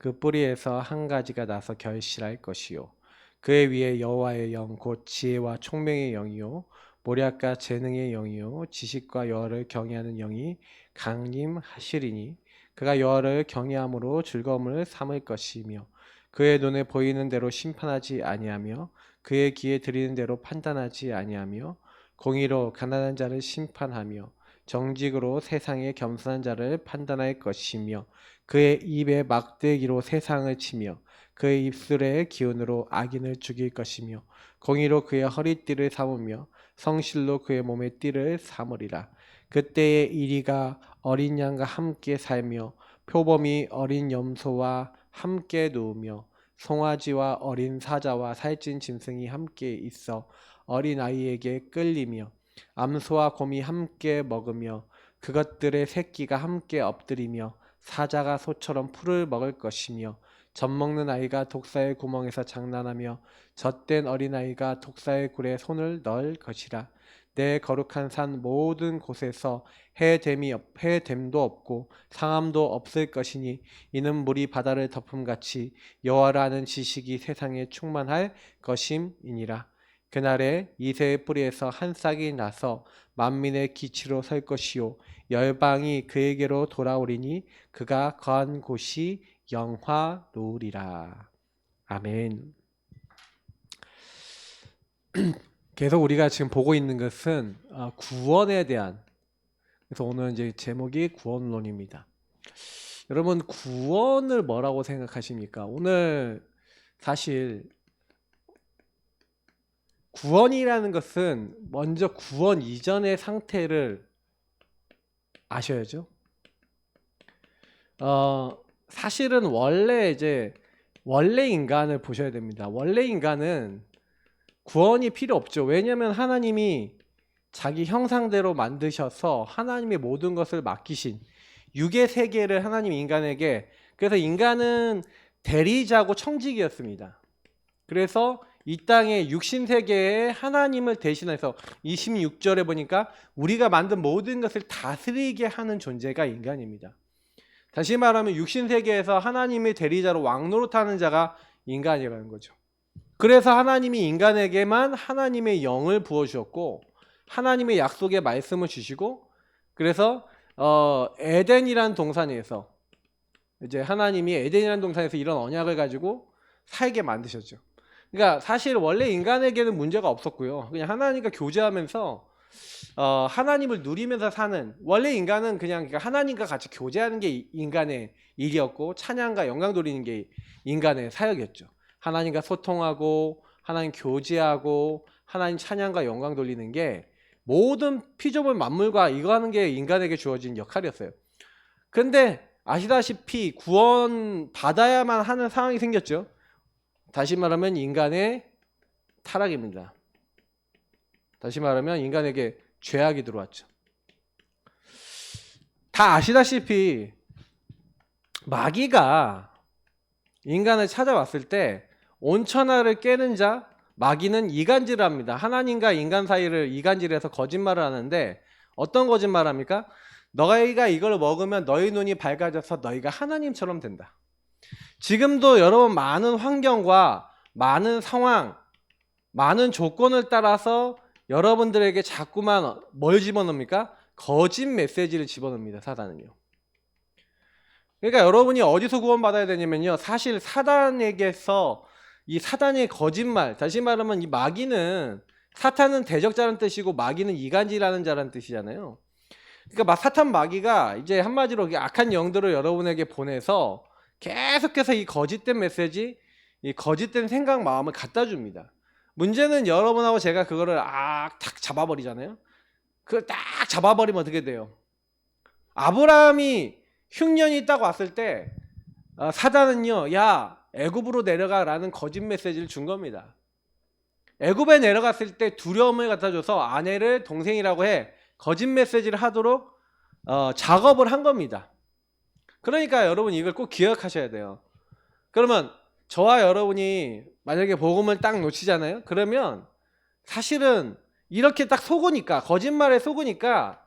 그 뿌리에서 한 가지가 나서 결실할 것이요 그의 위에 여호와의 영 곧 지혜와 총명의 영이요 모략과 재능의 영이요 지식과 여호와를 경외하는 영이 강림하시리니 그가 여호와를 경외함으로 즐거움을 삼을 것이며 그의 눈에 보이는 대로 심판하지 아니하며 그의 귀에 들리는 대로 판단하지 아니하며 공의로 가난한 자를 심판하며 정직으로 세상의 겸손한 자를 판단할 것이며 그의 입에 막대기로 세상을 치며 그의 입술의 기운으로 악인을 죽일 것이며 공의로 그의 허리띠를 삼으며 성실로 그의 몸의 띠를 삼으리라. 그때에 이리가 어린 양과 함께 살며 표범이 어린 염소와 함께 누우며 송아지와 어린 사자와 살찐 짐승이 함께 있어 어린 아이에게 끌리며 암소와 곰이 함께 먹으며 그것들의 새끼가 함께 엎드리며 사자가 소처럼 풀을 먹을 것이며 젖먹는 아이가 독사의 구멍에서 장난하며 젖된 어린아이가 독사의 굴에 손을 넣을 것이라. 내 거룩한 산 모든 곳에서 해됨도 없고 상함도 없을 것이니 이는 물이 바다를 덮음같이 여호와를 아는 지식이 세상에 충만할 것임이니라. 그날에 이새의 뿌리에서 한 싹이 나서 만민의 기치로 설 것이요 열방이 그에게로 돌아오리니 그가 거한 곳이 영화로우리라. 아멘. 계속 우리가 지금 보고 있는 것은 구원에 대한, 그래서 오늘 이제 제목이 구원론입니다. 여러분, 구원을 뭐라고 생각하십니까? 오늘 사실 구원이라는 것은 먼저 구원 이전의 상태를 아셔야죠. 사실은 원래 인간을 보셔야 됩니다. 원래 인간은 구원이 필요 없죠. 왜냐하면 하나님이 자기 형상대로 만드셔서 하나님의 모든 것을 맡기신 육의 세계를 하나님 인간에게, 그래서 인간은 대리자고 청직이었습니다. 그래서 이 땅의 육신 세계에 하나님을 대신해서 26절에 보니까 우리가 만든 모든 것을 다스리게 하는 존재가 인간입니다. 다시 말하면 육신 세계에서 하나님의 대리자로 왕노릇하는 자가 인간이라는 거죠. 그래서 하나님이 인간에게만 하나님의 영을 부어주셨고 하나님의 약속의 말씀을 주시고, 그래서 에덴이라는 동산에서 이제 하나님이 에덴이라는 동산에서 이런 언약을 가지고 살게 만드셨죠. 그러니까 사실 원래 인간에게는 문제가 없었고요. 그냥 하나님과 교제하면서 하나님을 누리면서 사는, 원래 인간은 그냥 하나님과 같이 교제하는 게 인간의 일이었고 찬양과 영광 돌리는 게 인간의 사역이었죠. 하나님과 소통하고 하나님 교제하고 하나님 찬양과 영광 돌리는 게 모든 피조물 만물과 이거 하는 게 인간에게 주어진 역할이었어요. 근데 아시다시피 구원 받아야만 하는 상황이 생겼죠. 다시 말하면 인간의 타락입니다. 다시 말하면 인간에게 죄악이 들어왔죠. 다 아시다시피 마귀가 인간을 찾아왔을 때 온천하를 깨는 자, 마귀는 이간질을 합니다. 하나님과 인간 사이를 이간질해서 거짓말을 하는데 어떤 거짓말을 합니까? 너희가 이걸 먹으면 너희 눈이 밝아져서 너희가 하나님처럼 된다. 지금도 여러분 많은 환경과 많은 상황, 많은 조건을 따라서 여러분들에게 자꾸만 뭘 집어넣습니까? 거짓 메시지를 집어넣습니다. 사단은요. 그러니까 여러분이 어디서 구원받아야 되냐면요, 사실 사단에게서 이 사단의 거짓말, 다시 말하면 이 마귀는, 사탄은 대적자라는 뜻이고 마귀는 이간질하는 자라는 뜻이잖아요. 그러니까 사탄 마귀가 이제 한마디로 악한 영들을 여러분에게 보내서 계속해서 이 거짓된 메시지, 이 거짓된 생각, 마음을 갖다 줍니다. 문제는 여러분하고 제가 그거를 딱 잡아버리잖아요. 그걸 딱 잡아버리면 어떻게 돼요? 아브라함이 흉년이 딱 왔을 때 사단은요, 야 애굽으로 내려가라는 거짓 메시지를 준 겁니다. 애굽에 내려갔을 때 두려움을 갖다줘서 아내를 동생이라고 해 거짓 메시지를 하도록 작업을 한 겁니다. 그러니까 여러분 이걸 꼭 기억하셔야 돼요. 그러면 저와 여러분이 만약에 복음을 딱 놓치잖아요. 그러면 사실은 이렇게 딱 속으니까, 거짓말에 속으니까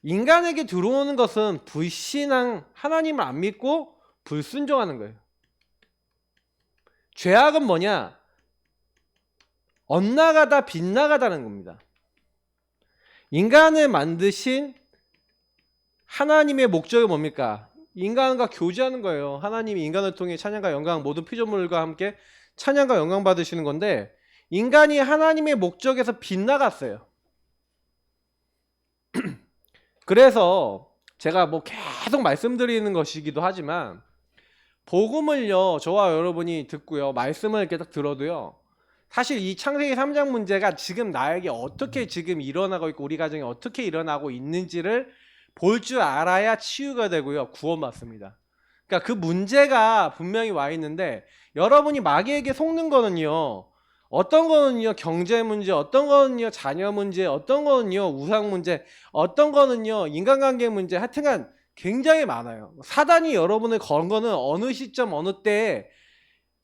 인간에게 들어오는 것은 불신앙, 하나님을 안 믿고 불순종하는 거예요. 죄악은 뭐냐? 엇나가다 빗나가다는 겁니다. 인간을 만드신 하나님의 목적이 뭡니까? 인간과 교제하는 거예요. 하나님이 인간을 통해 찬양과 영광 모든 피조물과 함께 찬양과 영광 받으시는 건데, 인간이 하나님의 목적에서 빗나갔어요. 그래서 제가 뭐 계속 말씀드리는 것이기도 하지만, 복음을요, 저와 여러분이 듣고요, 말씀을 이렇게 딱 들어도요, 사실 이 창세기 3장 문제가 지금 나에게 어떻게 지금 일어나고 있고 우리 가정에 어떻게 일어나고 있는지를 볼 줄 알아야 치유가 되고요, 구원받습니다. 그러니까 그 문제가 분명히 와 있는데, 여러분이 마귀에게 속는 거는요, 어떤 거는요 경제 문제, 어떤 거는요 자녀 문제, 어떤 거는요 우상 문제, 어떤 거는요 인간관계 문제, 하여튼간 굉장히 많아요. 사단이 여러분을 건 거는 어느 시점 어느 때에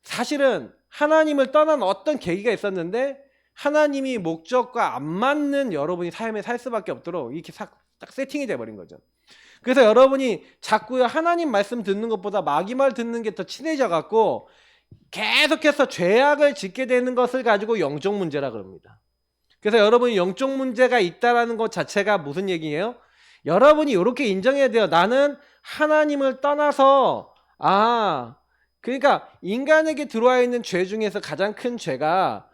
사실은 하나님을 떠난 어떤 계기가 있었는데, 하나님이 목적과 안 맞는 여러분이 삶을 살 수밖에 없도록 이렇게 딱 세팅이 돼버린 거죠. 그래서 여러분이 자꾸요 하나님 말씀 듣는 것보다 마귀 말 듣는 게 더 친해져 갖고 계속해서 죄악을 짓게 되는 것을 가지고 영적 문제라 그럽니다. 그래서 여러분이 영적 문제가 있다라는 것 자체가 무슨 얘기예요? 여러분이 이렇게 인정해야 돼요. 나는 하나님을 떠나서 그러니까 인간에게 들어와 있는 죄 중에서 가장 큰 죄가,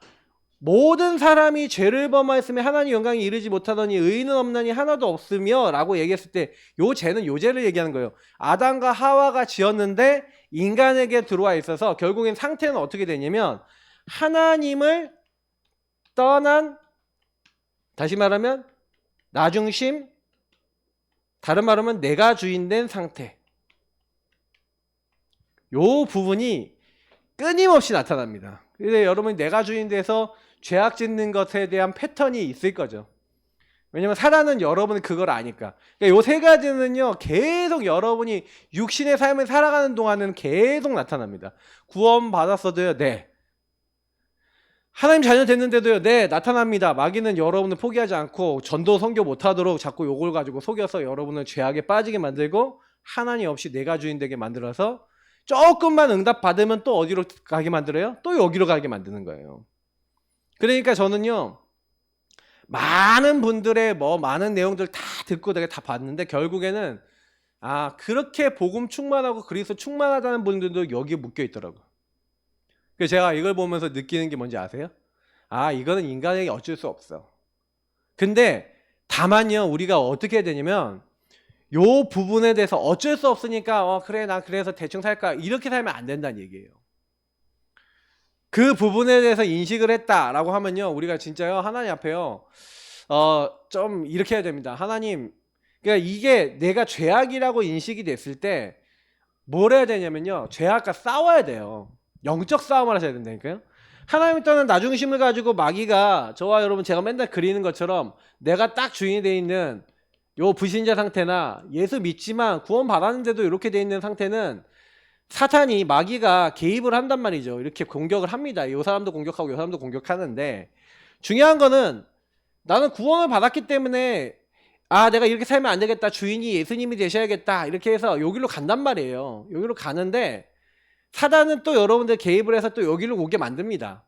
모든 사람이 죄를 범하였으며 하나님 영광에 이르지 못하더니 의인은 없나니 하나도 없으며 라고 얘기했을 때, 요 죄는 요 죄를 얘기하는 거예요. 아담과 하와가 지었는데 인간에게 들어와 있어서 결국엔 상태는 어떻게 되냐면, 하나님을 떠난, 다시 말하면 나중심, 다른 말하면 내가 주인 된 상태, 요 부분이 끊임없이 나타납니다. 그래서 여러분이 내가 주인 돼서 죄악 짓는 것에 대한 패턴이 있을 거죠. 왜냐면 사단은 여러분이 그걸 아니까. 그러니까 요 세 가지는요 계속 여러분이 육신의 삶을 살아가는 동안은 계속 나타납니다. 구원 받았어도요, 네. 하나님 자녀 됐는데도요, 네, 나타납니다. 마귀는 여러분을 포기하지 않고 전도 선교 못하도록 자꾸 요걸 가지고 속여서 여러분을 죄악에 빠지게 만들고, 하나님 없이 내가 주인 되게 만들어서 조금만 응답 받으면 또 어디로 가게 만들어요? 또 여기로 가게 만드는 거예요. 그러니까 저는요, 많은 분들의 많은 내용들 다 듣고 내가 다 봤는데, 결국에는 그렇게 복음 충만하고 그리스도 충만하다는 분들도 여기에 묶여 있더라고요. 그래서 제가 이걸 보면서 느끼는 게 뭔지 아세요? 이거는 인간에게 어쩔 수 없어. 근데 다만요, 우리가 어떻게 해야 되냐면, 요 부분에 대해서 어쩔 수 없으니까 그래 나 그래서 대충 살까, 이렇게 살면 안 된다는 얘기예요. 그 부분에 대해서 인식을 했다라고 하면요, 우리가 진짜요 하나님 앞에요 좀 이렇게 해야 됩니다. 하나님, 그러니까 이게 내가 죄악이라고 인식이 됐을 때 뭘 해야 되냐면요, 죄악과 싸워야 돼요. 영적 싸움을 하셔야 된다니까요. 하나님 떠난 나중심을 가지고 마귀가 저와 여러분, 제가 맨날 그리는 것처럼 내가 딱 주인이 돼 있는 요 불신자 상태나, 예수 믿지만 구원 받았는데도 이렇게 돼 있는 상태는, 사탄이, 마귀가 개입을 한단 말이죠. 이렇게 공격을 합니다. 요 사람도 공격하고 요 사람도 공격하는데, 중요한 거는 나는 구원을 받았기 때문에 내가 이렇게 살면 안 되겠다, 주인이 예수님이 되셔야겠다, 이렇게 해서 여기로 간단 말이에요. 여기로 가는데, 사단은 또 여러분들 개입을 해서 또 여기로 오게 만듭니다.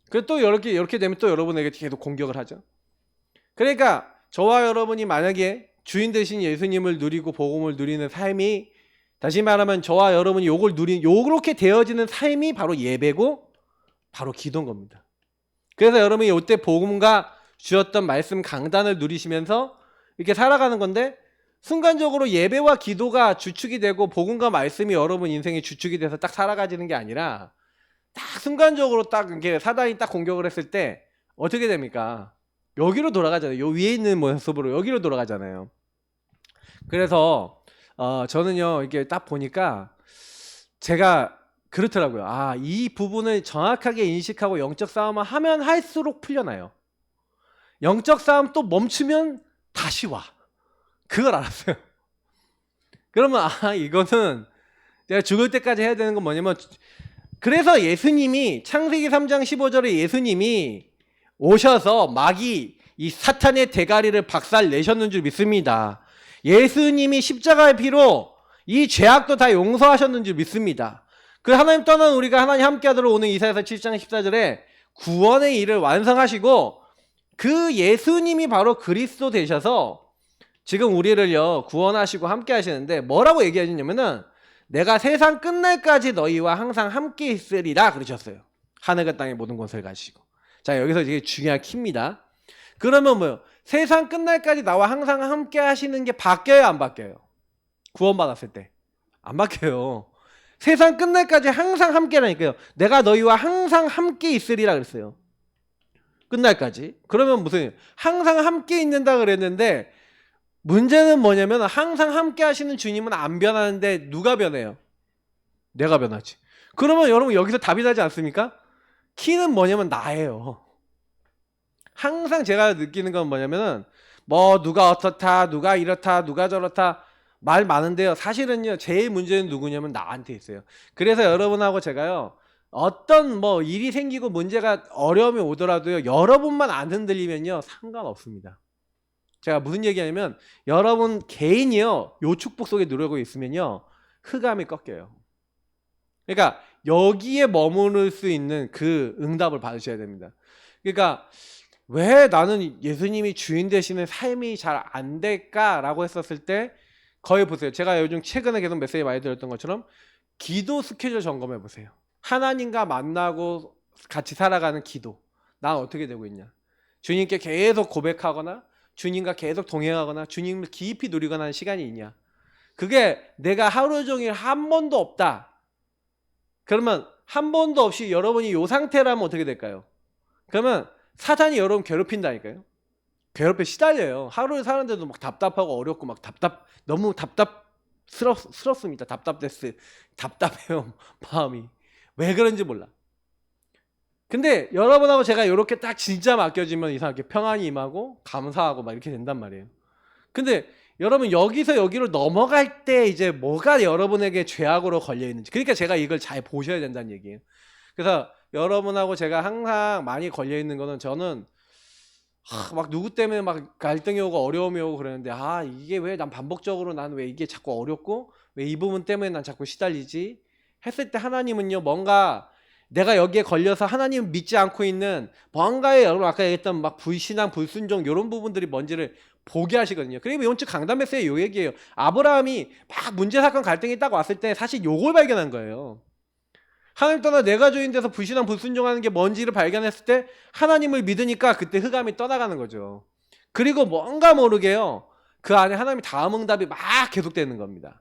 그리고 또 이렇게 되면 또 여러분에게 계속 공격을 하죠. 그러니까 저와 여러분이 만약에 주인 되신 예수님을 누리고 복음을 누리는 삶이, 다시 말하면 저와 여러분이 요렇게 되어지는 삶이 바로 예배고 바로 기도인 겁니다. 그래서 여러분이 이때 복음과 주었던 말씀 강단을 누리시면서 이렇게 살아가는 건데, 순간적으로 예배와 기도가 주축이 되고 복음과 말씀이 여러분 인생의 주축이 돼서 딱 살아가지는 게 아니라, 딱 순간적으로 딱 이렇게 사단이 딱 공격을 했을 때 어떻게 됩니까? 여기로 돌아가잖아요. 요 위에 있는 모습으로 여기로 돌아가잖아요. 그래서 저는요 이게 딱 보니까 제가 그렇더라고요. 이 부분을 정확하게 인식하고 영적 싸움을 하면 할수록 풀려나요. 영적 싸움 또 멈추면 다시 와. 그걸 알았어요. 그러면 이거는 내가 죽을 때까지 해야 되는 건 뭐냐면, 그래서 예수님이 창세기 3장 15절에 예수님이 오셔서 마귀, 이 사탄의 대가리를 박살 내셨는 줄 믿습니다. 예수님이 십자가의 피로 이 죄악도 다 용서하셨는 줄 믿습니다. 그 하나님 떠난 우리가 하나님 함께하도록 오늘 이사야서 7장 14절에 구원의 일을 완성하시고 그 예수님이 바로 그리스도 되셔서 지금 우리를요 구원하시고 함께 하시는데 뭐라고 얘기하시냐면은 내가 세상 끝날까지 너희와 항상 함께 있으리라 그러셨어요. 하늘과 땅의 모든 것을 가지고. 자, 여기서 이게 중요한 키입니다. 그러면 뭐요? 세상 끝날까지 나와 항상 함께 하시는 게 바뀌어요, 안 바뀌어요? 구원받았을 때 안 바뀌어요. 세상 끝날까지 항상 함께라니까요. 내가 너희와 항상 함께 있으리라 그랬어요. 끝날까지. 그러면 무슨 항상 함께 있는다 그랬는데 문제는 뭐냐면 항상 함께 하시는 주님은 안 변하는데 누가 변해요? 내가 변하지. 그러면 여러분 여기서 답이 나지 않습니까? 키는 뭐냐면 나예요. 항상 제가 느끼는 건 뭐냐면은 뭐 누가 어떻다, 누가 이렇다, 누가 저렇다 말 많은데요. 사실은요 제일 문제는 누구냐면 나한테 있어요. 그래서 여러분하고 제가요 어떤 뭐 일이 생기고 문제가 어려움이 오더라도요 여러분만 안 흔들리면요 상관없습니다. 제가 무슨 얘기하냐면 여러분 개인이요 요 축복 속에 누르고 있으면요 흑암이 꺾여요. 그러니까 여기에 머무를 수 있는 그 응답을 받으셔야 됩니다. 그러니까 왜 나는 예수님이 주인 되시는 삶이 잘 안 될까라고 했었을 때 거의 보세요. 제가 요즘 최근에 계속 메시지 많이 들었던 것처럼 기도 스케줄 점검해 보세요. 하나님과 만나고 같이 살아가는 기도. 난 어떻게 되고 있냐. 주님께 계속 고백하거나 주님과 계속 동행하거나 주님을 깊이 누리거나 하는 시간이 있냐. 그게 내가 하루 종일 한 번도 없다. 그러면 한 번도 없이 여러분이 이 상태라면 어떻게 될까요? 그러면 사탄이 여러분 괴롭힌다니까요. 괴롭혀 시달려요. 하루에 사는데도 막 답답하고 어렵고 막 너무 답답스럽습니다. 답답해요 마음이. 왜 그런지 몰라. 근데 여러분하고 제가 이렇게 딱 진짜 맡겨지면 이상하게 평안이 임하고 감사하고 막 이렇게 된단 말이에요. 근데 여러분 여기서 여기로 넘어갈 때 이제 뭐가 여러분에게 죄악으로 걸려 있는지, 그러니까 제가 이걸 잘 보셔야 된다는 얘기예요. 그래서 여러분하고 제가 항상 많이 걸려 있는 거는 저는 막 누구 때문에 막 갈등이 오고 어려움이 오고 그러는데 이게 왜 난 반복적으로 난 왜 이게 자꾸 어렵고 왜 이 부분 때문에 난 자꾸 시달리지 했을 때 하나님은요 뭔가 내가 여기에 걸려서 하나님을 믿지 않고 있는 뭔가의 여러분 아까 얘기했던 막 불신앙 불순종 이런 부분들이 뭔지를 보게 하시거든요. 그리고 이번 주 강단 메시지의 요 얘기예요. 아브라함이 막 문제 사건 갈등이 딱 왔을 때 사실 요걸 발견한 거예요. 하나님 떠나 내가 주인 돼서 불신앙 불순종하는 게 뭔지를 발견했을 때 하나님을 믿으니까 그때 흑암이 떠나가는 거죠. 그리고 뭔가 모르게요 그 안에 하나님이 다음 응답이 막 계속되는 겁니다.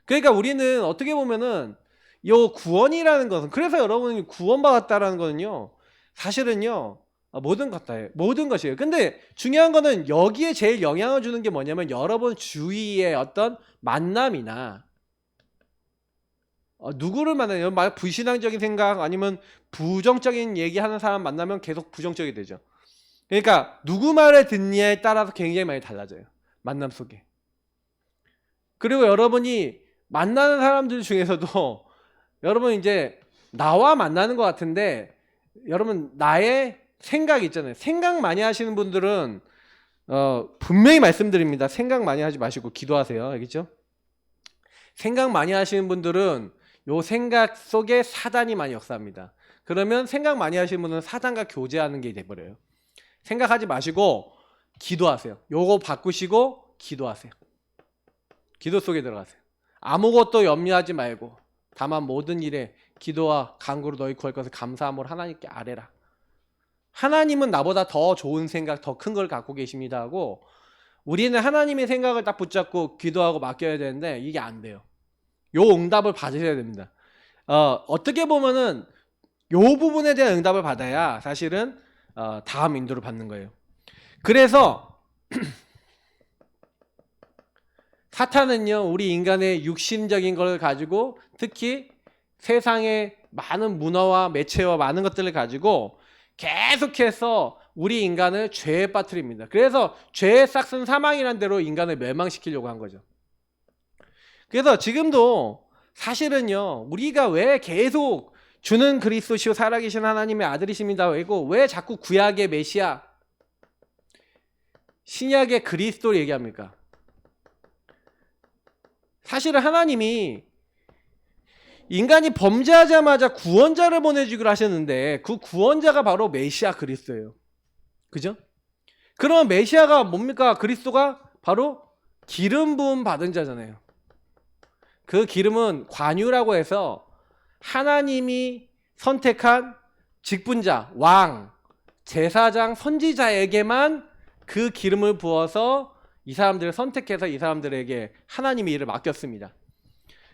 그러니까 우리는 어떻게 보면은 요 구원이라는 것은, 그래서 여러분이 구원받았다라는 거는요 사실은요 모든 것이에요. 근데 중요한 거는 여기에 제일 영향을 주는 게 뭐냐면 여러분 주위의 어떤 만남이나 누구를 만나요? 불신앙적인 생각 아니면 부정적인 얘기하는 사람 만나면 계속 부정적이 되죠. 그러니까 누구 말을 듣느냐에 따라서 굉장히 많이 달라져요. 만남 속에. 그리고 여러분이 만나는 사람들 중에서도 여러분 이제 나와 만나는 것 같은데 여러분 나의 생각 있잖아요. 생각 많이 하시는 분들은 분명히 말씀드립니다. 생각 많이 하지 마시고 기도하세요. 알겠죠? 생각 많이 하시는 분들은 요 생각 속에 사단이 많이 역사합니다. 그러면 생각 많이 하시는 분은 사단과 교제하는 게 돼버려요. 생각하지 마시고 기도하세요. 요거 바꾸시고 기도하세요. 기도 속에 들어가세요. 아무것도 염려하지 말고 다만 모든 일에 기도와 간구로 너희 구할 것을 감사함으로 하나님께 아뢰라. 하나님은 나보다 더 좋은 생각, 더 큰 걸 갖고 계십니다 하고 우리는 하나님의 생각을 딱 붙잡고 기도하고 맡겨야 되는데 이게 안 돼요. 요 응답을 받으셔야 됩니다. 어떻게 보면은 요 부분에 대한 응답을 받아야 사실은 다음 인도를 받는 거예요. 그래서 사탄은요 우리 인간의 육신적인 걸 가지고 특히 세상의 많은 문화와 매체와 많은 것들을 가지고 계속해서 우리 인간을 죄에 빠뜨립니다. 그래서 죄의 싹슨 사망이라는 대로 인간을 멸망시키려고 한 거죠. 그래서 지금도 사실은요 우리가 왜 계속 주는 그리스도시요 살아계신 하나님의 아들이십니다 왜고 왜 자꾸 구약의 메시아 신약의 그리스도를 얘기합니까? 사실은 하나님이 인간이 범죄하자마자 구원자를 보내주기로 하셨는데 그 구원자가 바로 메시아 그리스도예요. 그죠? 그러면 메시아가 뭡니까? 그리스도가 바로 기름 부음 받은 자잖아요. 그 기름은 관유라고 해서 하나님이 선택한 직분자, 왕, 제사장, 선지자에게만 그 기름을 부어서 이 사람들을 선택해서 이 사람들에게 하나님이 일을 맡겼습니다.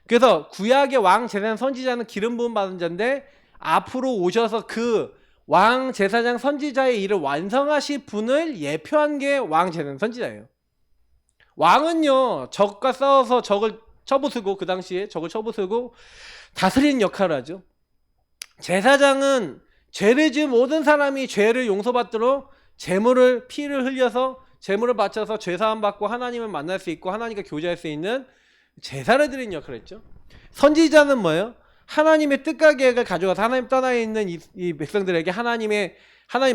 그래서 구약의 왕, 제사장, 선지자는 기름 부음 받은 자인데 앞으로 오셔서 그 왕, 제사장, 선지자의 일을 완성하실 분을 예표한 게 왕, 제사장, 선지자예요. 왕은요, 적과 싸워서 적을 쳐부수고, 그 당시에 적을 쳐부수고 다스리는 역할을 하죠. 제사장은 죄를 지은 모든 사람이 죄를 용서받도록 제물을, 피를 흘려서 제물을 바쳐서 죄사함 받고 하나님을 만날 수 있고 하나님과 교제할 수 있는 제사를 드리는 역할을 했죠. 선지자는 뭐예요? 하나님의 뜻과 계획을 가져가서 하나님 떠나 있는 이 백성들에게 하나님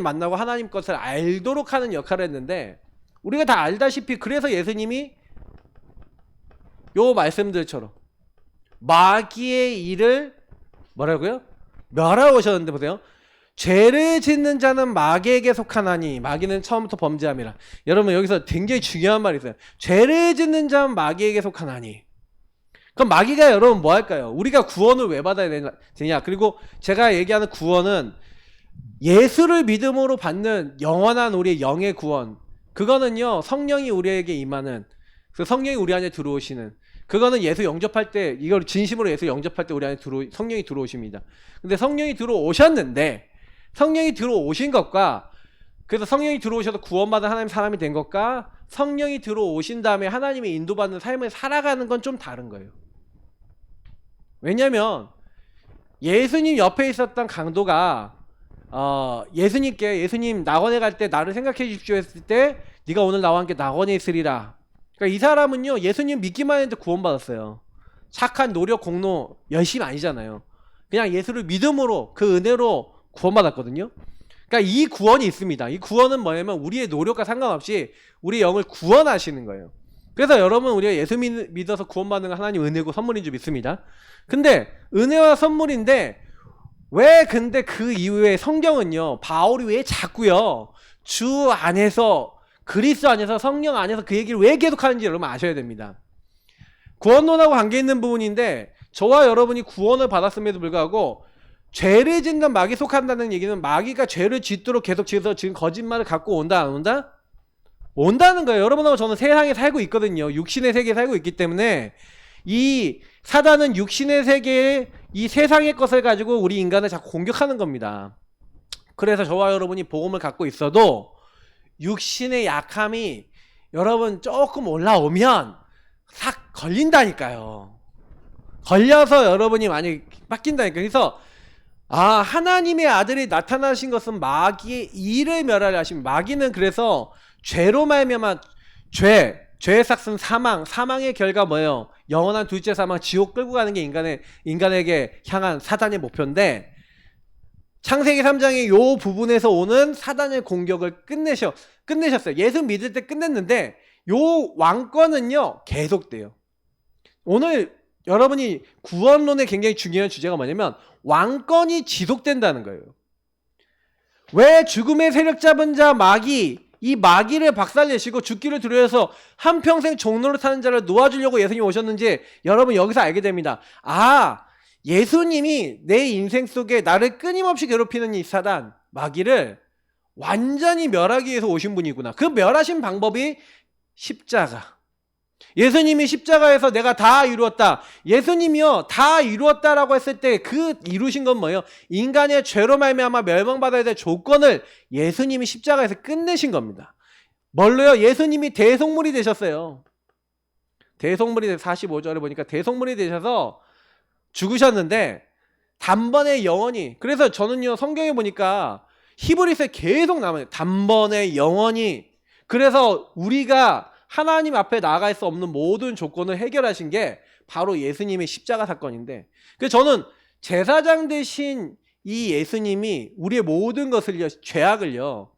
만나고 하나님 것을 알도록 하는 역할을 했는데, 우리가 다 알다시피 그래서 예수님이 요 말씀들처럼 마귀의 일을 뭐라고요? 멸하러 오셨는데, 보세요. 죄를 짓는 자는 마귀에게 속하나니 마귀는 처음부터 범죄함이라. 여러분 여기서 굉장히 중요한 말이 있어요. 죄를 짓는 자는 마귀에게 속하나니. 그럼 마귀가 여러분 뭐 할까요? 우리가 구원을 왜 받아야 되냐? 그리고 제가 얘기하는 구원은 예수를 믿음으로 받는 영원한 우리의 영의 구원. 그거는요, 성령이 우리에게 임하는, 그 성령이 우리 안에 들어오시는, 그거는 예수 영접할 때, 이걸 진심으로 예수 영접할 때 우리 안에 성령이 들어오십니다. 근데 성령이 들어오셨는데, 성령이 들어오신 것과, 그래서 성령이 들어오셔서 구원받은 하나님 사람이 된 것과 성령이 들어오신 다음에 하나님의 인도받는 삶을 살아가는 건 좀 다른 거예요. 왜냐면 예수님 옆에 있었던 강도가 예수님 낙원에 갈 때 나를 생각해 주십시오 했을 때 네가 오늘 나와 함께 낙원에 있으리라. 그러니까 이 사람은요, 예수님 믿기만 했는데 구원받았어요. 착한 노력, 공로, 열심 아니잖아요. 그냥 예수를 믿음으로, 그 은혜로 구원받았거든요. 그러니까 이 구원이 있습니다. 이 구원은 뭐냐면 우리의 노력과 상관없이 우리 영을 구원하시는 거예요. 그래서 여러분, 우리가 예수 믿어서 구원받는 건 하나님 은혜고 선물인 줄 믿습니다. 근데 은혜와 선물인데 왜 근데 그 이후에 성경은요, 바울이 왜 자꾸요 주 안에서, 그리스도 안에서, 성령 안에서 그 얘기를 왜 계속하는지 여러분 아셔야 됩니다. 구원론하고 관계 있는 부분인데, 저와 여러분이 구원을 받았음에도 불구하고 죄를 짓는 마귀 속한다는 얘기는 마귀가 죄를 짓도록 계속 지어서 지금 거짓말을 갖고 온다 안 온다? 온다는 거예요. 여러분하고 저는 세상에 살고 있거든요. 육신의 세계에 살고 있기 때문에 이 사단은 육신의 세계에 이 세상의 것을 가지고 우리 인간을 자꾸 공격하는 겁니다. 그래서 저와 여러분이 복음을 갖고 있어도 육신의 약함이 여러분 조금 올라오면 싹 걸린다니까요. 걸려서 여러분이 많이 바뀐다니까요. 그래서 하나님의 아들이 나타나신 것은 마귀의 일을 멸하려 하십니다. 마귀는 그래서 죄로 말미암아 죄의 삭슨 사망, 사망의 결과 뭐예요? 영원한 둘째 사망, 지옥 끌고 가는 게 인간에게 향한 사단의 목표인데, 창세기 3장의 요 부분에서 오는 사단의 공격을 끝내셨어요. 예수 믿을 때 끝냈는데 요 왕권은요 계속돼요. 오늘 여러분이 구원론의 굉장히 중요한 주제가 뭐냐면 왕권이 지속된다는 거예요. 왜 죽음의 세력 잡은 자 이 마귀를 박살내시고 죽기를 두려워해서 한평생 종로를 타는 자를 놓아주려고 예수님이 오셨는지 여러분 여기서 알게 됩니다. 예수님이 내 인생 속에 나를 끊임없이 괴롭히는 이 사단, 마귀를 완전히 멸하기 위해서 오신 분이구나. 그 멸하신 방법이 십자가. 예수님이 십자가에서 내가 다 이루었다. 예수님이요 다 이루었다라고 했을 때 그 이루신 건 뭐예요? 인간의 죄로 말미암아 멸망받아야 될 조건을 예수님이 십자가에서 끝내신 겁니다. 뭘로요? 예수님이 대속물이 되셨어요. 대속물이 45절에 보니까 대속물이 되셔서 죽으셨는데 단번에 영원히, 그래서 저는요 성경에 보니까 히브리서에 계속 남아요. 단번에 영원히. 그래서 우리가 하나님 앞에 나아갈 수 없는 모든 조건을 해결하신 게 바로 예수님의 십자가 사건인데, 그래서 저는 제사장 되신 이 예수님이 우리의 모든 것을요, 죄악을요,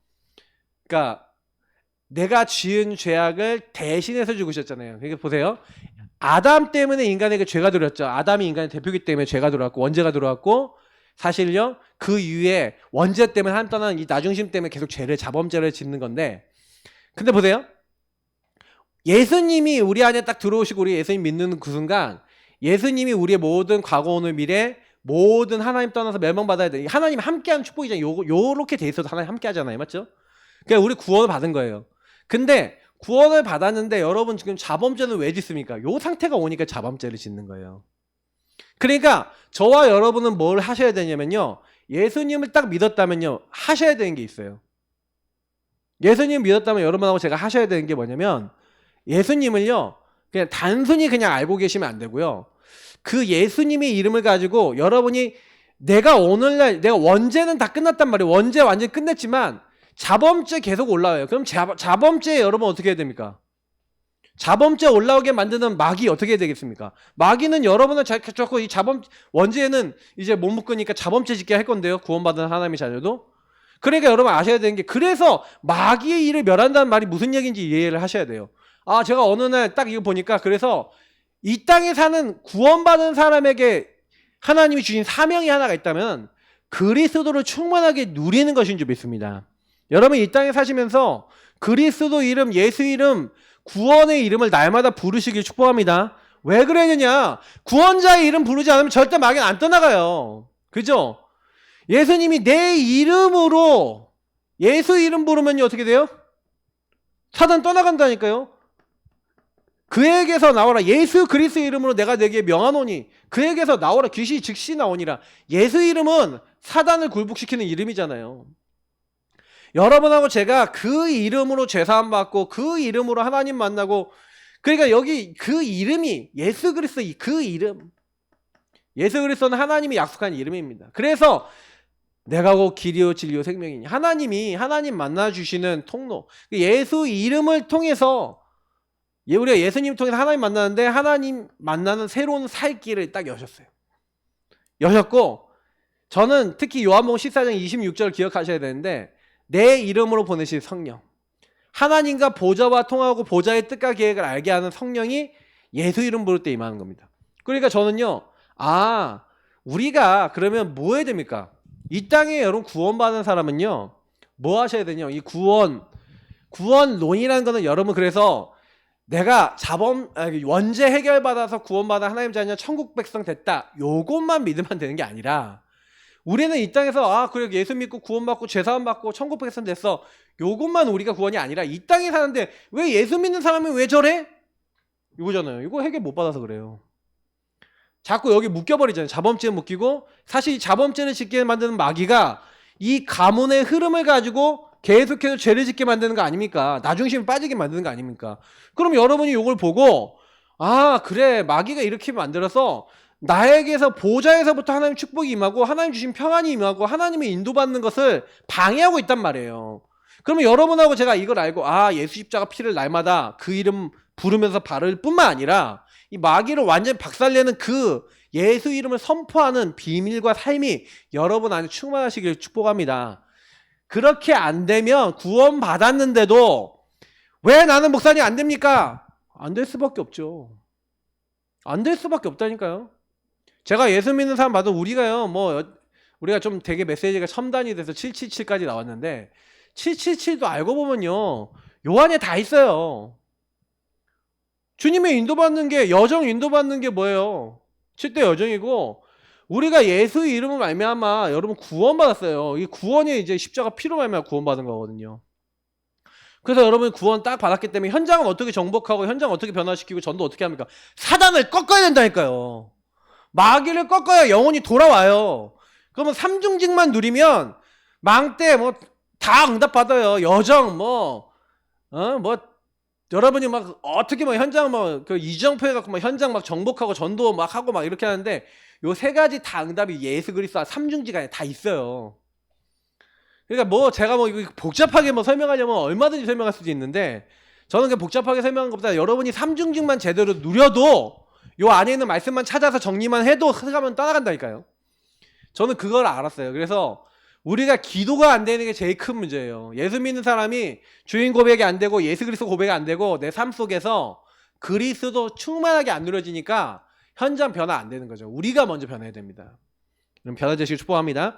그러니까 내가 지은 죄악을 대신해서 죽으셨잖아요. 그러니까 보세요. 아담 때문에 인간에게 죄가 들어왔죠. 아담이 인간의 대표이기 때문에 죄가 들어왔고 원죄가 들어왔고 사실요 그 이후에 원죄 때문에 하나님 떠나는 이 나중심 때문에 계속 자범죄를 짓는 건데 근데 보세요. 예수님이 우리 안에 딱 들어오시고 우리 예수님 믿는 그 순간 예수님이 우리의 모든 과거 오늘 미래 모든 하나님 떠나서 멸망받아야 돼. 하나님 함께하는 축복이잖아요. 요렇게 돼 있어도 하나님 함께 하잖아요. 맞죠? 그러니까 우리 구원을 받은 거예요. 근데 구원을 받았는데 여러분 지금 자범죄는 왜 짓습니까? 요 상태가 오니까 자범죄를 짓는 거예요. 그러니까 저와 여러분은 뭘 하셔야 되냐면요. 예수님을 딱 믿었다면요. 하셔야 되는 게 있어요. 예수님 믿었다면 여러분하고 제가 하셔야 되는 게 뭐냐면 예수님을요. 그냥 단순히 그냥 알고 계시면 안 되고요. 그 예수님의 이름을 가지고 여러분이 내가 오늘날 내가 원죄는 다 끝났단 말이에요. 원죄 완전히 끝냈지만 자범죄 계속 올라와요. 그럼 자범죄에 여러분 어떻게 해야 됩니까? 자범죄 올라오게 만드는 마귀 어떻게 해야 되겠습니까? 마귀는 여러분을 자꾸 이 원죄는 이제 못 묶으니까 자범죄 짓게 할 건데요. 구원받은 하나님의 자녀도. 그러니까 여러분 아셔야 되는 게 그래서 마귀의 일을 멸한다는 말이 무슨 얘기인지 이해를 하셔야 돼요. 아 제가 어느 날 딱 이거 보니까 그래서 이 땅에 사는 구원받은 사람에게 하나님이 주신 사명이 하나가 있다면 그리스도를 충만하게 누리는 것인 줄 믿습니다. 여러분 이 땅에 사시면서 그리스도 이름, 예수 이름, 구원의 이름을 날마다 부르시길 축복합니다. 왜 그래야 되냐? 구원자의 이름 부르지 않으면 절대 마귀는 안 떠나가요. 그죠? 예수님이 내 이름으로 예수 이름 부르면 어떻게 돼요? 사단 떠나간다니까요. 그에게서 나오라. 예수 그리스도 이름으로 내가 내게 명하노니 그에게서 나오라. 귀신이 즉시 나오니라. 예수 이름은 사단을 굴복시키는 이름이잖아요. 여러분하고 제가 그 이름으로 죄사함 받고 그 이름으로 하나님 만나고 그러니까 여기 그 이름이 예수 그리스도 그 이름 예수 그리스도는 하나님이 약속한 이름입니다. 그래서 내가 곧 길이요 진리요 생명이니 하나님이 하나님 만나주시는 통로 예수 이름을 통해서 우리가 예수님 통해서 하나님 만나는데 하나님 만나는 새로운 살 길을 딱 여셨어요. 여셨고 저는 특히 요한복음 14장 26절 기억하셔야 되는데 내 이름으로 보내신 성령 하나님과 보좌와 통하고 보좌의 뜻과 계획을 알게 하는 성령이 예수 이름 부를 때 임하는 겁니다. 그러니까 저는요 우리가 그러면 뭐 해야 됩니까? 이 땅에 여러분 구원받은 사람은요 뭐 하셔야 되냐 이 구원론이라는 거는 여러분 그래서 내가 원죄 해결받아서 구원받아 하나님 자녀 천국 백성 됐다 요것만 믿으면 되는 게 아니라 우리는 이 땅에서 그래 예수 믿고 구원받고 죄사함 받고 천국 백성 됐어 요것만 우리가 구원이 아니라 이 땅에 사는데 왜 예수 믿는 사람이 왜 저래? 이거잖아요. 이거 해결 못 받아서 그래요. 자꾸 여기 묶여버리잖아요. 자범죄에 묶이고 사실 이 자범죄를 짓게 만드는 마귀가 이 가문의 흐름을 가지고 계속해서 죄를 짓게 만드는 거 아닙니까? 나중심이 빠지게 만드는 거 아닙니까? 그럼 여러분이 이걸 보고 그래 마귀가 이렇게 만들어서 나에게서 보좌에서부터 하나님 축복이 임하고 하나님 주신 평안이 임하고 하나님의 인도받는 것을 방해하고 있단 말이에요. 그러면 여러분하고 제가 이걸 알고 예수 십자가 피를 날마다 그 이름 부르면서 바를 뿐만 아니라 이 마귀를 완전히 박살내는 그 예수 이름을 선포하는 비밀과 삶이 여러분 안에 충만하시길 축복합니다. 그렇게 안 되면 구원 받았는데도 왜 나는 목사님 안 됩니까? 안 될 수밖에 없죠. 안 될 수밖에 없다니까요. 제가 예수 믿는 사람 봐도 우리가요 우리가 좀 되게 메시지가 첨단이 돼서 777까지 나왔는데 777도 알고 보면요 요 안에 다 있어요. 주님의 인도받는 게 여정 인도받는 게 뭐예요? 7대 여정이고 우리가 예수의 이름을 말미암아 여러분 구원받았어요. 이 구원이 이제 십자가 피로 말미암아 구원받은 거거든요. 그래서 여러분 구원 딱 받았기 때문에 현장은 어떻게 정복하고 현장 어떻게 변화시키고 전도 어떻게 합니까? 사단을 꺾어야 된다니까요. 마귀를 꺾어야 영혼이 돌아와요. 그러면 삼중직만 누리면 망때 다 응답받아요. 여정 여러분이 막 어떻게 현장 그 이정표 해갖고 현장 정복하고 전도 하고 이렇게 하는데 요 세 가지 다 응답이 예수 그리스도 삼중직 안에 다 있어요. 그러니까 제가 이거 복잡하게 설명하려면 얼마든지 설명할 수도 있는데 저는 그 복잡하게 설명한 것보다 여러분이 삼중직만 제대로 누려도 요 안에 있는 말씀만 찾아서 정리만 해도 가면 따라간다니까요. 저는 그걸 알았어요. 그래서 우리가 기도가 안 되는 게 제일 큰 문제예요. 예수 믿는 사람이 주인 고백이 안 되고 예수 그리스도 고백이 안 되고 내 삶 속에서 그리스도 충만하게 안 누려지니까 현장 변화 안 되는 거죠. 우리가 먼저 변해야 됩니다. 그럼 변화되시길 축복합니다.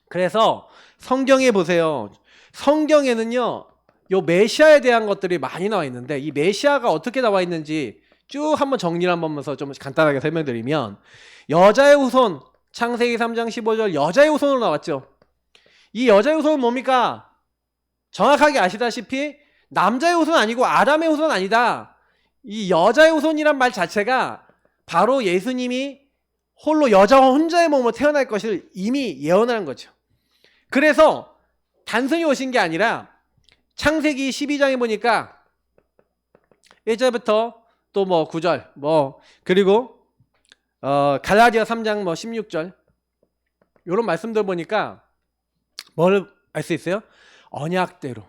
그래서 성경에 보세요. 성경에는요, 요 메시아에 대한 것들이 많이 나와 있는데 이 메시아가 어떻게 나와 있는지 쭉 한번 정리를 한번 하면서 좀 간단하게 설명드리면, 여자의 후손, 창세기 3장 15절 여자의 후손으로 나왔죠. 이 여자의 후손은 뭡니까? 정확하게 아시다시피 남자의 후손 아니고 아담의 후손 아니다. 이 여자의 후손이란 말 자체가 바로 예수님이 홀로 여자 혼자의 몸으로 태어날 것을 이미 예언하는 거죠. 그래서 단순히 오신 게 아니라 창세기 12장에 보니까 1절부터 또 뭐 9절 그리고 갈라디아 3장 16절 이런 말씀들 보니까 뭘 알 수 있어요? 언약대로.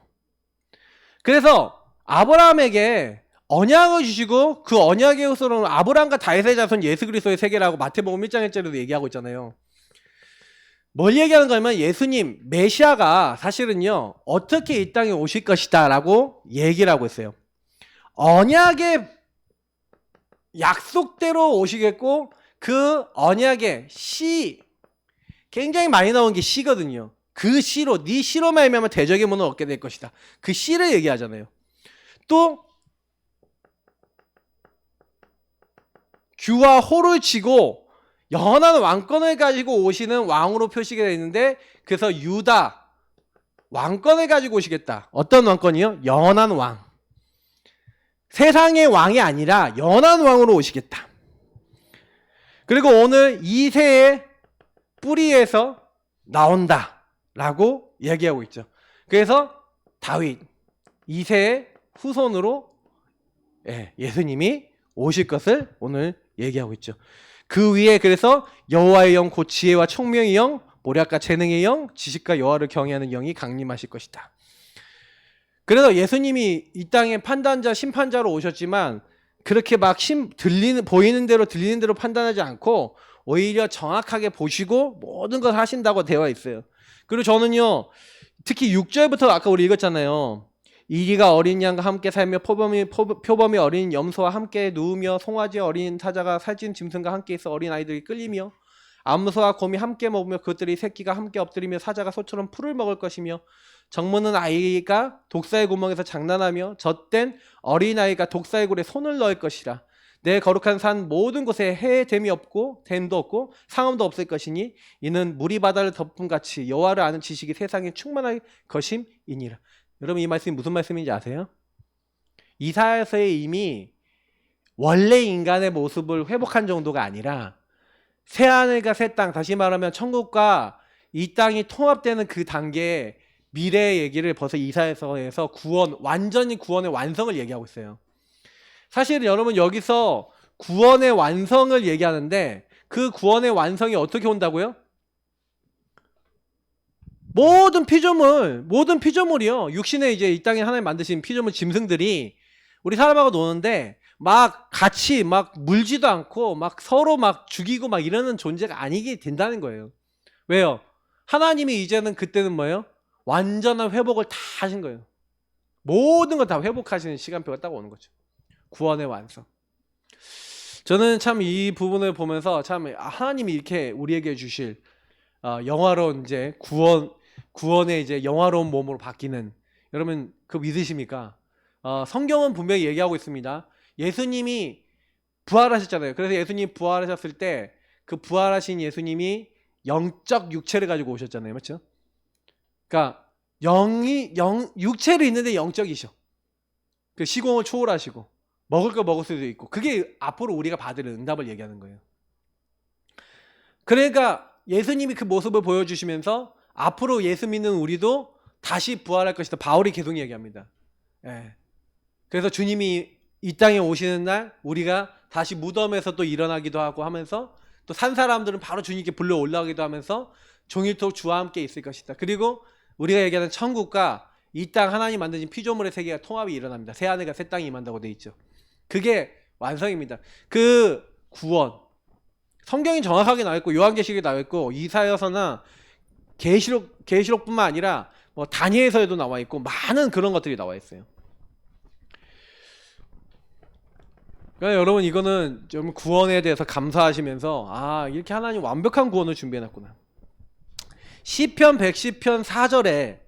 그래서 아브라함에게 언약을 주시고 그 언약의 후손은 아브라함과 다윗의 자손 예수 그리스도의 세계라고 마태복음 1장 1절에도 얘기하고 있잖아요. 뭘 얘기하는 거냐면 예수님 메시아가 사실은요 어떻게 이 땅에 오실 것이다 라고 얘기를 하고 있어요. 언약의 약속대로 오시겠고 그 언약의 씨, 굉장히 많이 나온 게 씨거든요. 그 씨로, 네 씨로 말미암아 대적의 문을 얻게 될 것이다. 그 씨를 얘기하잖아요. 또 규와 호를 치고 연한 왕권을 가지고 오시는 왕으로 표시가 되어 있는데, 그래서 유다 왕권을 가지고 오시겠다. 어떤 왕권이요? 연한 왕. 세상의 왕이 아니라 연한 왕으로 오시겠다. 그리고 오늘 이새의 뿌리에서 나온다 라고 얘기하고 있죠. 그래서 다윗 이새의 후손으로 예수님이 오실 것을 오늘 얘기하고 있죠. 그 위에 그래서 여호와의 영 곧 지혜와 총명의 영, 모략과 재능의 영, 지식과 여호와를 경외하는 영이 강림하실 것이다. 그래서 예수님이 이 땅에 판단자, 심판자로 오셨지만 그렇게 막 보이는 대로 들리는 대로 판단하지 않고 오히려 정확하게 보시고 모든 걸 하신다고 되어 있어요. 그리고 저는요, 특히 6절부터 아까 우리 읽었잖아요. 이리가 어린 양과 함께 살며 표범이 어린 염소와 함께 누우며 송아지 어린 사자가 살찐 짐승과 함께 있어 어린 아이들이 끌리며 암소와 곰이 함께 먹으며 그것들이 새끼가 함께 엎드리며 사자가 소처럼 풀을 먹을 것이며 정무는 아이가 독사의 구멍에서 장난하며 젖된 어린아이가 독사의 굴에 손을 넣을 것이라. 내 거룩한 산 모든 곳에 해에 댐이 없고 댐도 없고 상음도 없을 것이니 이는 물이 바다를 덮은 같이 여호와를 아는 지식이 세상에 충만할 것임이니라. 여러분 이 말씀이 무슨 말씀인지 아세요? 이사야서에 이미 원래 인간의 모습을 회복한 정도가 아니라 새하늘과 새 땅, 다시 말하면 천국과 이 땅이 통합되는 그 단계에 미래의 얘기를 벌써 이사야서에서 완전히 구원의 완성을 얘기하고 있어요. 사실 여러분 여기서 구원의 완성을 얘기하는데 그 구원의 완성이 어떻게 온다고요? 모든 피조물이요. 육신에 이제 이 땅에 하나님 만드신 피조물 짐승들이 우리 사람하고 노는데 막 같이 막 물지도 않고 막 서로 막 죽이고 막 이러는 존재가 아니게 된다는 거예요. 왜요? 하나님이 이제는 그때는 뭐예요? 완전한 회복을 다 하신 거예요. 모든 걸 다 회복하시는 시간표가 딱 오는 거죠. 구원의 완성. 저는 참 이 부분을 보면서 참 하나님이 이렇게 우리에게 주실 영화로운 이제 구원의 이제 영화로운 몸으로 바뀌는, 여러분 그 믿으십니까? 성경은 분명히 얘기하고 있습니다. 예수님이 부활하셨잖아요. 그래서 예수님이 부활하셨을 때 그 부활하신 예수님이 영적 육체를 가지고 오셨잖아요. 맞죠? 그러니까 육체를 있는데 영적이셔. 그 시공을 초월하시고 먹을 거 먹을 수도 있고, 그게 앞으로 우리가 받을 응답을 얘기하는 거예요. 그러니까 예수님이 그 모습을 보여주시면서 앞으로 예수 믿는 우리도 다시 부활할 것이다. 바울이 계속 얘기합니다. 그래서 주님이 이 땅에 오시는 날 우리가 다시 무덤에서 또 일어나기도 하고 하면서, 또 산 사람들은 바로 주님께 불러 올라가기도 하면서 종일토록 주와 함께 있을 것이다. 그리고 우리가 얘기하는 천국과 이 땅 하나님 만드신 피조물의 세계가 통합이 일어납니다. 새 하늘과 새 땅이 임한다고 돼 있죠. 그게 완성입니다. 그 구원, 성경이 정확하게 나와 있고 요한계시록에 나와 있고 이사야서나 계시록뿐만 아니라 뭐 다니엘서에도 나와 있고 많은 그런 것들이 나와 있어요. 그러니까 여러분 이거는 좀 구원에 대해서 감사하시면서 아 이렇게 하나님 완벽한 구원을 준비해놨구나. 시편 110편 4절에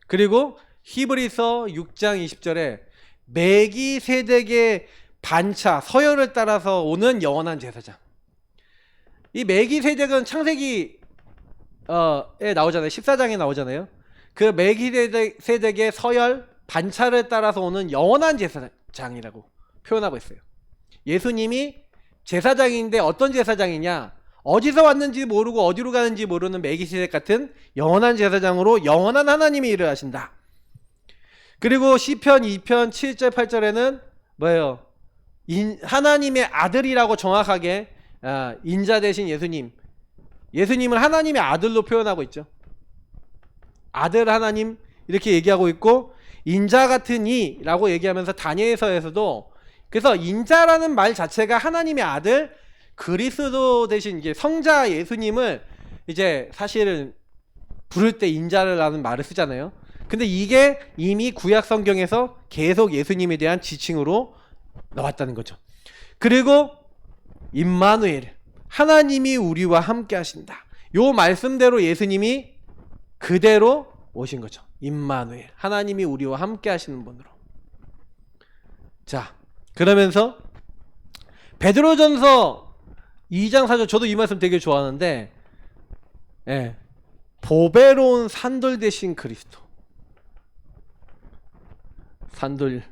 그리고 히브리서 6장 20절에 멜기세덱의 반차 서열을 따라서 오는 영원한 제사장. 이 멜기세덱은 창세기 에 나오잖아요. 14장에 나오잖아요. 그 멜기세덱의 서열 반차를 따라서 오는 영원한 제사장이라고 표현하고 있어요. 예수님이 제사장인데 어떤 제사장이냐? 어디서 왔는지 모르고 어디로 가는지 모르는 멜기세덱 같은 영원한 제사장으로 영원한 하나님이 일을 하신다. 그리고 시편 2편 7절 8절에는 뭐예요? 하나님의 아들이라고 정확하게 인자 되신 예수님을 하나님의 아들로 표현하고 있죠. 아들 하나님 이렇게 얘기하고 있고 인자 같은 이라고 얘기하면서 다니엘서에서도 그래서 인자라는 말 자체가 하나님의 아들 그리스도 대신 이제 성자 예수님을 이제 사실은 부를 때 인자라는 말을 쓰잖아요. 근데 이게 이미 구약 성경에서 계속 예수님에 대한 지칭으로 나왔다는 거죠. 그리고 임마누엘 하나님이 우리와 함께 하신다. 요 말씀대로 예수님이 그대로 오신 거죠. 임마누엘 하나님이 우리와 함께 하시는 분으로. 자 그러면서 베드로전서 2장 4절 저도 이 말씀 되게 좋아하는데 보배로운 산돌 대신 그리스도. 산돌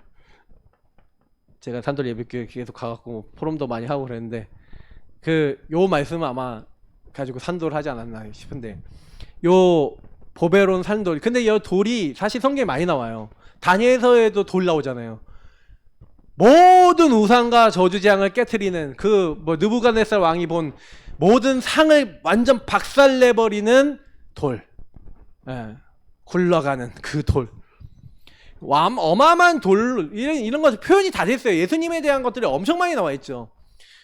제가 산돌 예배교회 계속 가갖고 포럼도 많이 하고 그랬는데 요 말씀은 아마 가지고 산돌 하지 않았나 싶은데 요 보배로운 산돌 근데 이 돌이 사실 성경에 많이 나와요. 다니엘서에도 돌 나오잖아요. 모든 우상과 저주재앙을 깨트리는 느부갓네살 왕이 본 모든 상을 완전 박살내버리는 돌 굴러가는 그 돌 어마어마한 돌 이런 것 표현이 다 됐어요. 예수님에 대한 것들이 엄청 많이 나와 있죠.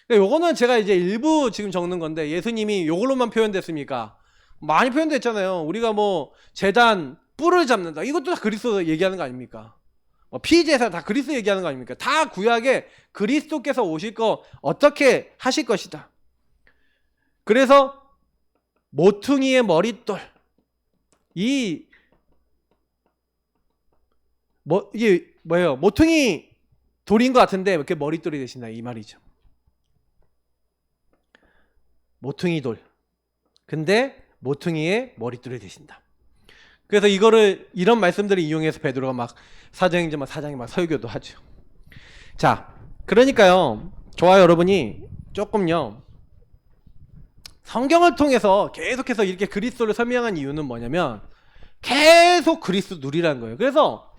요거는 제가 이제 일부 지금 적는 건데 예수님이 요걸로만 표현됐습니까? 많이 표현됐잖아요. 우리가 뭐 제단 뿔을 잡는다 이것도 다 그리스도 얘기하는 거 아닙니까? 피제사 다 그리스도 얘기하는 거 아닙니까? 다 구약에 그리스도께서 오실 거 어떻게 하실 것이다. 그래서 모퉁이의 머릿돌 이게 뭐예요? 모퉁이 돌인 것 같은데 이렇게 머릿돌이 되신다 이 말이죠. 모퉁이 돌. 근데 모퉁이의 머릿돌이 되신다. 그래서 이런 말씀들을 이용해서 베드로가 막 사도행전 4장에 막 설교도 하죠. 자, 그러니까요. 저와 여러분이 조금요. 성경을 통해서 계속해서 이렇게 그리스도를 설명한 이유는 뭐냐면 계속 그리스도 누리라는 거예요. 그래서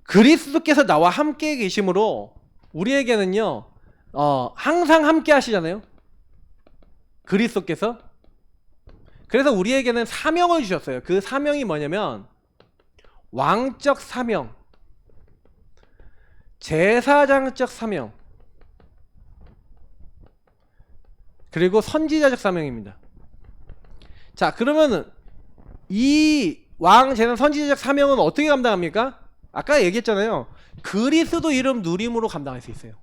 그리스도께서 나와 함께 계심으로 우리에게는요 항상 함께 하시잖아요. 그리스도께서. 그래서 우리에게는 사명을 주셨어요. 그 사명이 뭐냐면 왕적 사명, 제사장적 사명, 그리고 선지자적 사명입니다. 자, 그러면은 이 왕, 제사, 선지자적 사명은 어떻게 감당합니까? 아까 얘기했잖아요. 그리스도 이름 누림으로 감당할 수 있어요.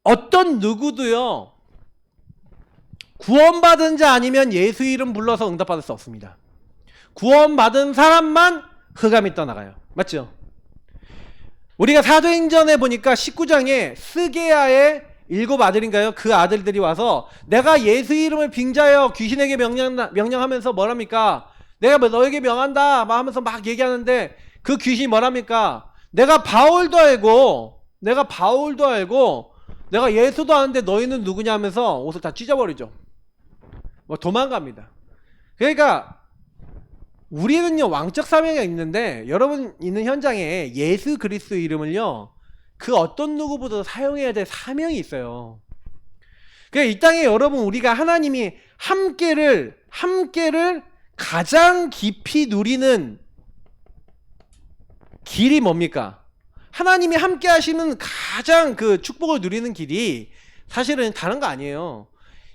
어떤 누구도요 구원받은 자 아니면 예수 이름 불러서 응답받을 수 없습니다. 구원받은 사람만 흑암이 떠나가요. 맞죠? 우리가 사도행전에 보니까 19장에 스게야의 7 아들인가요? 그 아들들이 와서 내가 예수 이름을 빙자하여 귀신에게 명령하면서 뭐랍니까? 내가 너에게 명한다 막 하면서 막 얘기하는데 그 귀신이 뭐랍니까? 내가 바울도 알고 내가 예수도 아는데 너희는 누구냐 하면서 옷을 다 찢어버리죠. 도망갑니다. 그러니까 우리는요 왕적 사명이 있는데 여러분 있는 현장에 예수 그리스도 이름을요 그 어떤 누구보다 사용해야 될 사명이 있어요. 그러니까 이 땅에 여러분 우리가 하나님이 함께를 가장 깊이 누리는 길이 뭡니까? 하나님이 함께 하시는 가장 그 축복을 누리는 길이 사실은 다른 거 아니에요.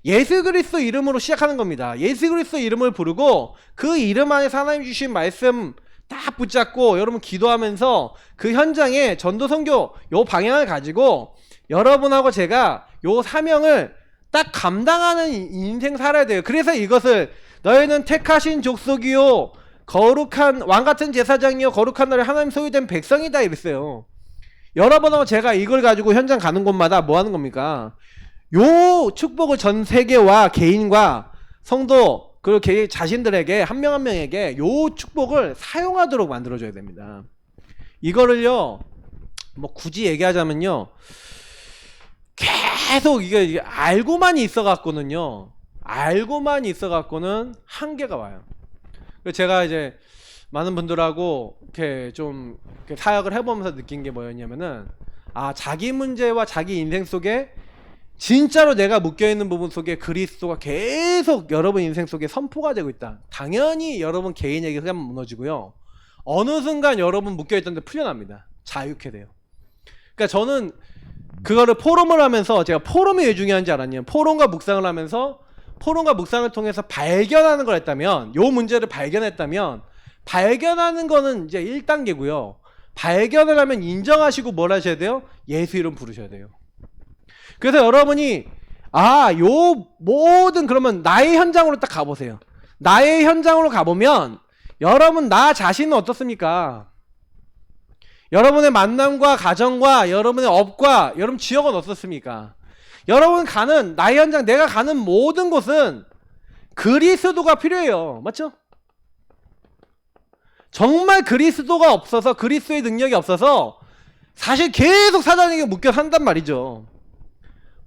예수 그리스도 이름으로 시작하는 겁니다. 예수 그리스도 이름을 부르고 그 이름 안에서 하나님 주신 말씀 딱 붙잡고 여러분 기도하면서 그 현장에 전도 선교 요 방향을 가지고 여러분하고 제가 요 사명을 딱 감당하는 인생 살아야 돼요. 그래서 이것을 너희는 택하신 족속이요 거룩한 왕같은 제사장이요 거룩한 나라의 하나님 소유된 백성이다 이랬어요. 여러분하고 제가 이걸 가지고 현장 가는 곳마다 뭐 하는 겁니까? 요 축복을 전 세계와 개인과 성도 그리고 개인 자신들에게 한 명 한 명에게 요 축복을 사용하도록 만들어줘야 됩니다. 이거를요 뭐 굳이 얘기하자면요 계속 이게 알고만 있어 갖고는요 알고만 있어 갖고는 한계가 와요. 제가 이제 많은 분들하고 이렇게 좀 이렇게 사역을 해보면서 느낀 게 뭐였냐면은 아 자기 문제와 자기 인생 속에 진짜로 내가 묶여있는 부분 속에 그리스도가 계속 여러분 인생 속에 선포가 되고 있다. 당연히 여러분 개인에게 흐름 무너지고요. 어느 순간 여러분 묶여있던 데 풀려납니다. 자유케 돼요. 그러니까 저는 그거를 포럼을 하면서 제가 포럼이 왜 중요한지 알았냐면 포럼과 묵상을 하면서 포럼과 묵상을 통해서 발견하는 걸 했다면 요 문제를 발견했다면 발견하는 거는 이제 1단계고요. 발견을 하면 인정하시고 뭘 하셔야 돼요? 예수 이름 부르셔야 돼요. 그래서 여러분이 요 모든 그러면 나의 현장으로 딱 가보세요. 나의 현장으로 가보면 여러분 나 자신은 어떻습니까? 여러분의 만남과 가정과 여러분의 업과 여러분 지역은 어떻습니까? 여러분 가는 나의 현장 내가 가는 모든 곳은 그리스도가 필요해요. 맞죠? 정말 그리스도가 없어서 그리스도의 능력이 없어서 사실 계속 사단에게 묶여 산단 말이죠.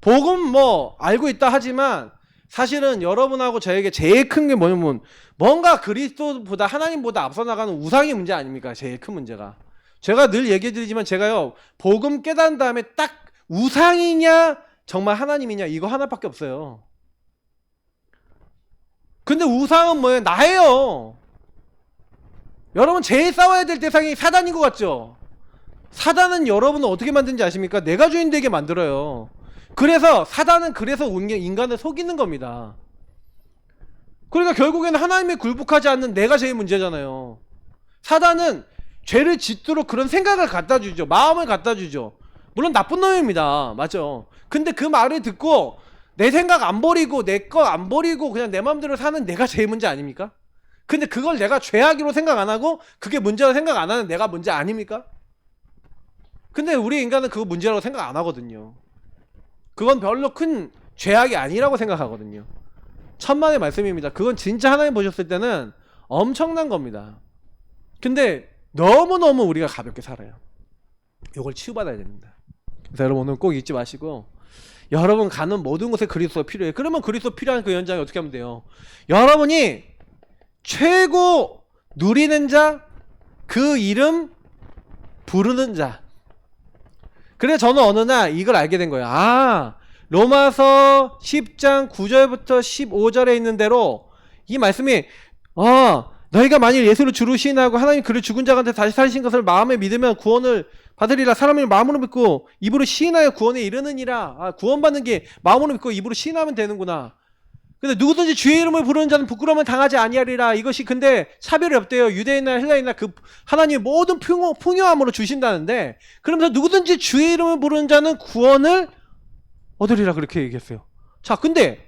복음 뭐 알고 있다 하지만 사실은 여러분하고 저에게 제일 큰 게 뭐냐면 뭔가 그리스도보다 하나님보다 앞서 나가는 우상의 문제 아닙니까? 제일 큰 문제가. 제가 늘 얘기해 드리지만 제가요 복음 깨달은 다음에 딱 우상이냐 정말 하나님이냐 이거 하나밖에 없어요. 근데 우상은 뭐예요? 나예요. 여러분 제일 싸워야 될 대상이 사단인 것 같죠? 사단은 여러분을 어떻게 만드는지 아십니까? 내가 주인 되게 만들어요. 그래서 사단은 그래서 인간을 속이는 겁니다. 그러니까 결국에는 하나님에 굴복하지 않는 내가 제일 문제잖아요. 사단은 죄를 짓도록 그런 생각을 갖다 주죠. 마음을 갖다 주죠. 물론 나쁜 놈입니다. 맞죠? 근데 그 말을 듣고 내 생각 안 버리고 내 거 안 버리고 그냥 내 마음대로 사는 내가 제일 문제 아닙니까? 근데 그걸 내가 죄악으로 생각 안 하고 그게 문제라고 생각 안 하는 내가 문제 아닙니까? 근데 우리 인간은 그거 문제라고 생각 안 하거든요. 그건 별로 큰 죄악이 아니라고 생각하거든요. 천만의 말씀입니다. 그건 진짜 하나님 보셨을 때는 엄청난 겁니다. 근데 너무너무 우리가 가볍게 살아요. 이걸 치유받아야 됩니다. 그래서 여러분 오늘 꼭 잊지 마시고 여러분 가는 모든 곳에 그리스도가 필요해요. 그러면 그리스도 필요한 그 현장에 어떻게 하면 돼요? 여러분이 최고 누리는 자, 그 이름 부르는 자. 그래서 저는 어느 날 이걸 알게 된 거예요. 로마서 10장 9절부터 15절에 있는 대로 이 말씀이 너희가 만일 예수를 주로 시인하고 하나님 그를 죽은 자 가운데 다시 살리신 것을 마음에 믿으면 구원을 받으리라. 사람이 마음으로 믿고 입으로 시인하여 구원에 이르느니라. 구원받는 게 마음으로 믿고 입으로 시인하면 되는구나. 근데 누구든지 주의 이름을 부르는 자는 부끄러움을 당하지 아니하리라. 이것이 근데 차별이 없대요. 유대인이나 헬라인이나 그 하나님의 모든 풍요함으로 주신다는데 그러면서 누구든지 주의 이름을 부르는 자는 구원을 얻으리라 그렇게 얘기했어요. 자 근데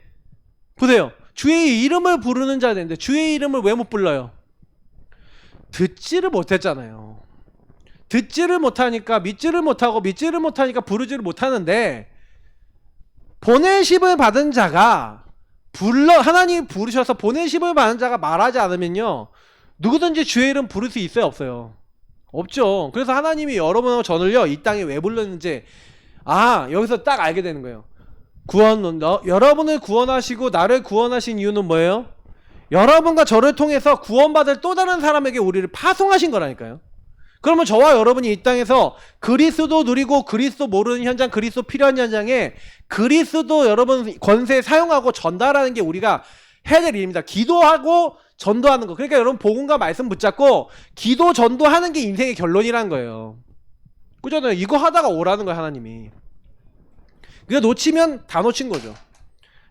보세요. 주의 이름을 부르는 자가 되는데 주의 이름을 왜 못 불러요? 듣지를 못했잖아요. 듣지를 못하니까 믿지를 못하고 믿지를 못하니까 부르지를 못하는데 보내심을 받은 자가 하나님이 부르셔서 보내심을 받은 자가 말하지 않으면요 누구든지 주의 이름 부를 수 있어요? 없어요? 없죠. 그래서 하나님이 여러분하고 저를요 이 땅에 왜 불렀는지 여기서 딱 알게 되는 거예요. 여러분을 구원하시고 나를 구원하신 이유는 뭐예요? 여러분과 저를 통해서 구원받을 또 다른 사람에게 우리를 파송하신 거라니까요. 그러면 저와 여러분이 이 땅에서 그리스도 누리고 그리스도 모르는 현장, 그리스도 필요한 현장에 그리스도 여러분 권세 사용하고 전달하는 게 우리가 해야 될 일입니다. 기도하고 전도하는 거. 그러니까 여러분 복음과 말씀 붙잡고 기도 전도하는 게 인생의 결론이라는 거예요. 그잖아요. 이거 하다가 오라는 거예요, 하나님이. 이거 놓치면 다 놓친 거죠.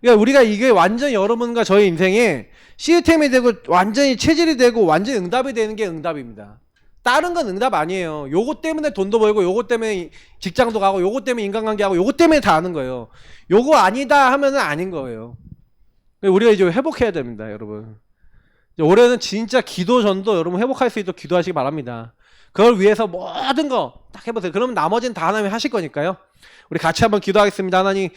그러니까 우리가 이게 완전히 여러분과 저의 인생에 시스템이 되고 완전히 체질이 되고 완전히 응답이 되는 게 응답입니다. 다른 건 응답 아니에요. 요것 때문에 돈도 벌고 요것 때문에 직장도 가고 요것 때문에 인간관계하고 요것 때문에 다 하는 거예요. 요거 아니다 하면은 아닌 거예요. 우리가 이제 회복해야 됩니다, 여러분. 올해는 진짜 기도 전도 여러분 회복할 수 있도록 기도하시기 바랍니다. 그걸 위해서 모든 거 딱 해보세요. 그러면 나머지는 다 하나님이 하실 거니까요. 우리 같이 한번 기도하겠습니다. 하나님,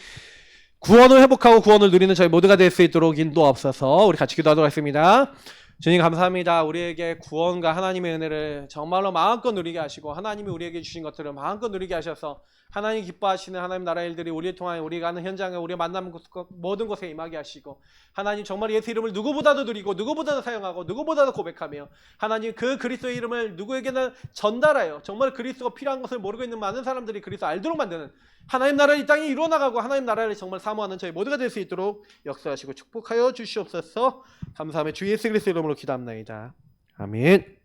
구원을 회복하고 구원을 누리는 저희 모두가 될 수 있도록 인도하옵소서. 우리 같이 기도하도록 하겠습니다. 주님 감사합니다. 우리에게 구원과 하나님의 은혜를 정말로 마음껏 누리게 하시고 하나님이 우리에게 주신 것들을 마음껏 누리게 하셔서 하나님 기뻐하시는 하나님 나라 일들이 우리를 통하여 우리가 가는 현장에 우리가 만나는 모든 곳에 임하게 하시고 하나님 정말 예수 이름을 누구보다도 누리고 누구보다도 사용하고 누구보다도 고백하며 하나님 그 그리스도의 이름을 누구에게나 전달하여 정말 그리스도가 필요한 것을 모르고 있는 많은 사람들이 그리스도 알도록 만드는 하나님 나라를 이 땅에 이루어나가고 하나님 나라를 정말 사모하는 저희 모두가 될 수 있도록 역사하시고 축복하여 주시옵소서. 감사하며 주 예수 그리스도 이름으로 기도합나이다. 아멘.